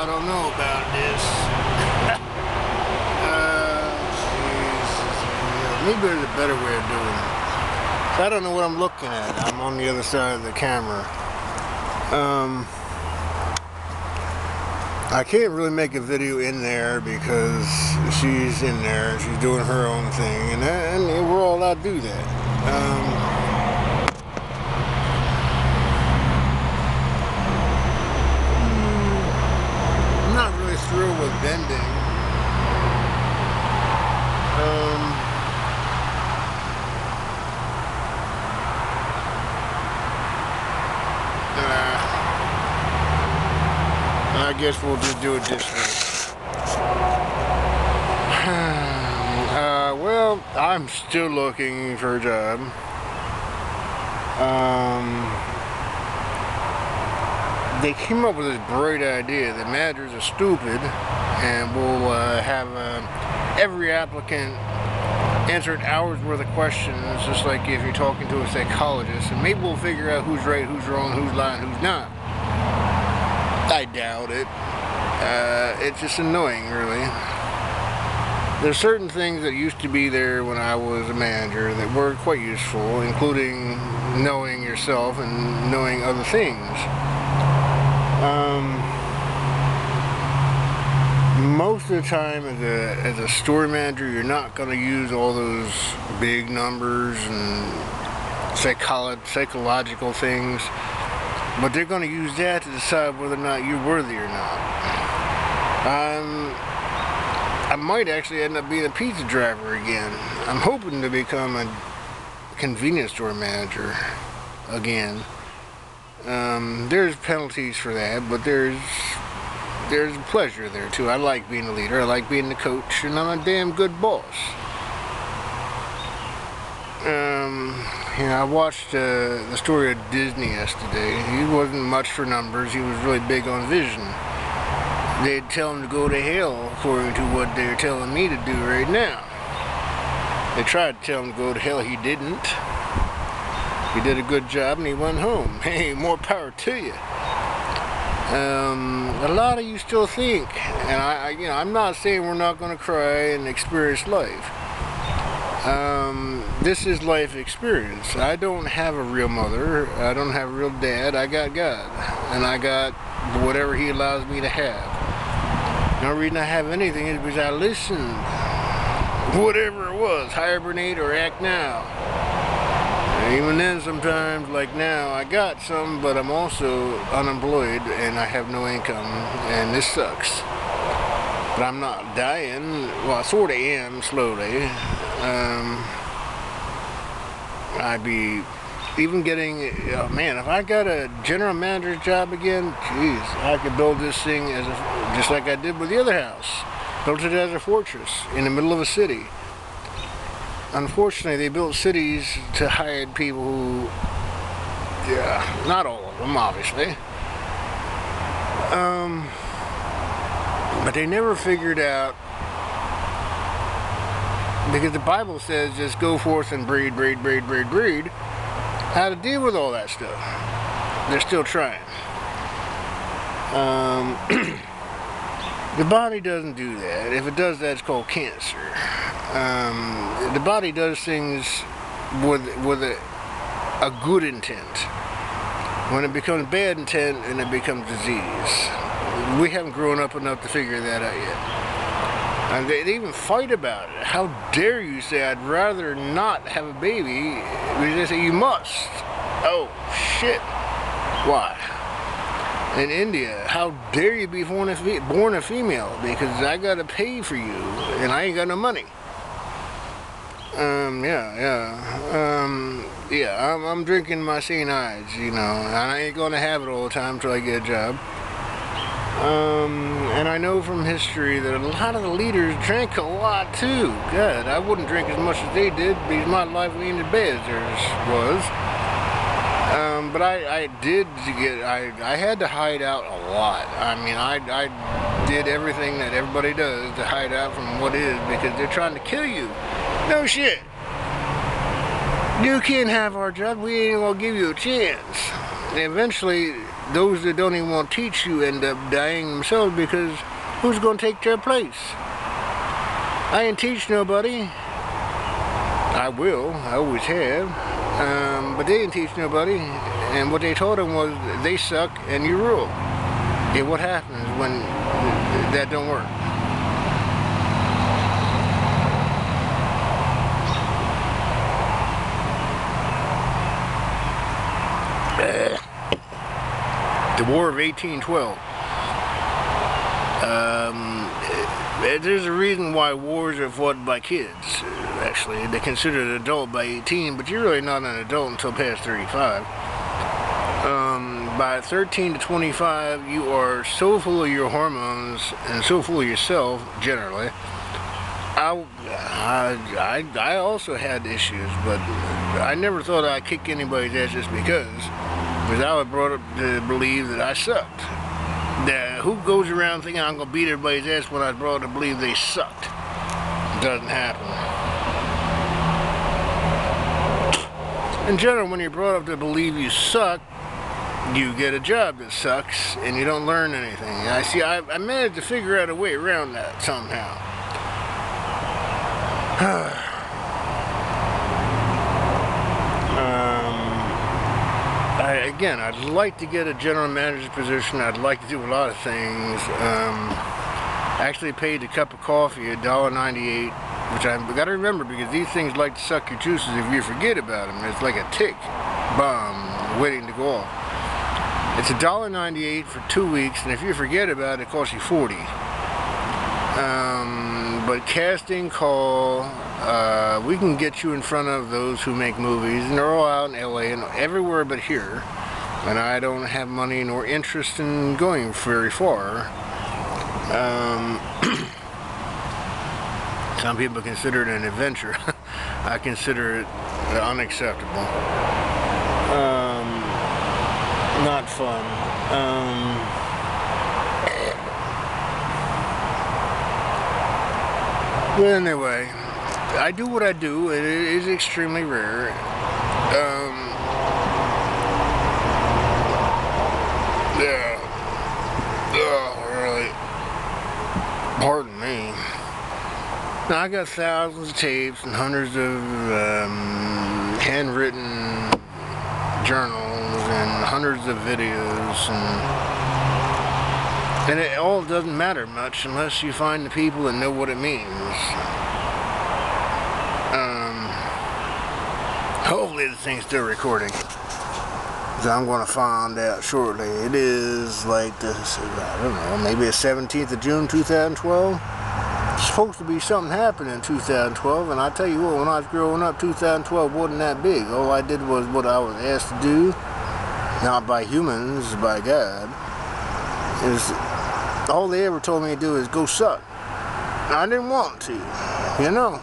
I don't know about this. Maybe there's a better way of doing it. So I don't know what I'm looking at. I'm on the other side of the camera. I can't really make a video in there because she's in there. She's doing her own thing, and we're all allowed to do that. I'm not really thrilled with bending. I guess we'll just do it this way. Well, I'm still looking for a job. They came up with this bright idea that managers are stupid and will have every applicant answer an hour's worth of questions, just like if you're talking to a psychologist, and maybe we'll figure out who's right, who's wrong, who's lying, who's not. I doubt it. It's just annoying, really. There's certain things that used to be there when I was a manager that were quite useful, including knowing yourself and knowing other things. Most of the time as a store manager, you're not going to use all those big numbers and psychological things. But they're going to use that to decide whether or not you're worthy or not. I might actually end up being a pizza driver again. I'm hoping to become a convenience store manager again. There's penalties for that, but there's pleasure there too. I like being a leader. I like being the coach, and I'm a damn good boss. You know, I watched the story of Disney yesterday. He wasn't much for numbers. He was really big on vision. They'd tell him to go to hell according to what they're telling me to do right now. They tried to tell him to go to hell. He didn't. He did a good job and he went home. Hey, more power to you. A lot of you still think, and I'm not saying we're not going to cry and experience life. This is life experience. I don't have a real mother. I don't have a real dad. I got God. And I got whatever He allows me to have. No reason I have anything is because I listened. Whatever it was, hibernate or act now. And even then, sometimes, like now, I got some, but I'm also unemployed and I have no income. And this sucks. But I'm not dying. Well, I sort of am, slowly. I'd be even getting, man, if I got a general manager's job again, geez, I could build this thing as just like I did with the other house. Built it as a fortress in the middle of a city. Unfortunately, they built cities to hide people who, yeah, not all of them, obviously. But they never figured out, because the Bible says just go forth and breed, how to deal with all that stuff. They're still trying. The body doesn't do that. If it does that, it's called cancer. The body does things with a good intent. When it becomes bad intent, and it becomes disease. We haven't grown up enough to figure that out yet. And they even fight about it. How dare you say I'd rather not have a baby? They say you must. Oh, shit. Why? In India, how dare you be born a female? Because I gotta pay for you, and I ain't got no money. I'm drinking my St. Ides, you know, and I ain't gonna have it all the time until I get a job. And I know from history that a lot of the leaders drank a lot too. God, I wouldn't drink as much as they did because my life ain't as bad as theirs was. But I had to hide out a lot. I mean, I did everything that everybody does to hide out from what is, because they're trying to kill you. No shit. You can't have our job. We ain't gonna give you a chance. And eventually, those that don't even want to teach you end up dying themselves, because who's going to take their place? I ain't teach nobody. I will. I always have. But they didn't teach nobody. And what they told them was, they suck and you rule. Yeah, what happens when that don't work? The War of 1812. There's a reason why wars are fought by kids. Actually, they're considered an adult by 18, but you're really not an adult until past 35. By 13 to 25, you are so full of your hormones and so full of yourself, generally. I also had issues, but I never thought I'd kick anybody's ass just because I was brought up to believe that I sucked. Who goes around thinking I'm going to beat everybody's ass when I was brought up to believe they sucked? It doesn't happen. In general, when you're brought up to believe you suck, you get a job that sucks and you don't learn anything. I managed to figure out a way around that somehow. Again, I'd like to get a general manager's position. I'd like to do a lot of things. Actually paid a cup of coffee $1.98, which I've got to remember, because these things like to suck your juices if you forget about them. It's like a tick bomb waiting to go off. It's $1.98 for 2 weeks, and if you forget about it, it costs you $40. But casting call, we can get you in front of those who make movies, and they're all out in LA and everywhere but here. And I don't have money nor interest in going very far. Some people consider it an adventure. I consider it unacceptable. Not fun. But anyway, I do what I do. It is extremely rare. Really. Pardon me. Now, I got thousands of tapes and hundreds of handwritten journals and hundreds of videos, and it all doesn't matter much unless you find the people that know what it means. Hopefully the thing's still recording, so I'm going to find out shortly. It is like this, I don't know, maybe the 17th of June 2012. It's supposed to be something happening in 2012, and I tell you what, when I was growing up, 2012 wasn't that big. All I did was what I was asked to do, not by humans, by God. All they ever told me to do is go suck. I didn't want to, you know.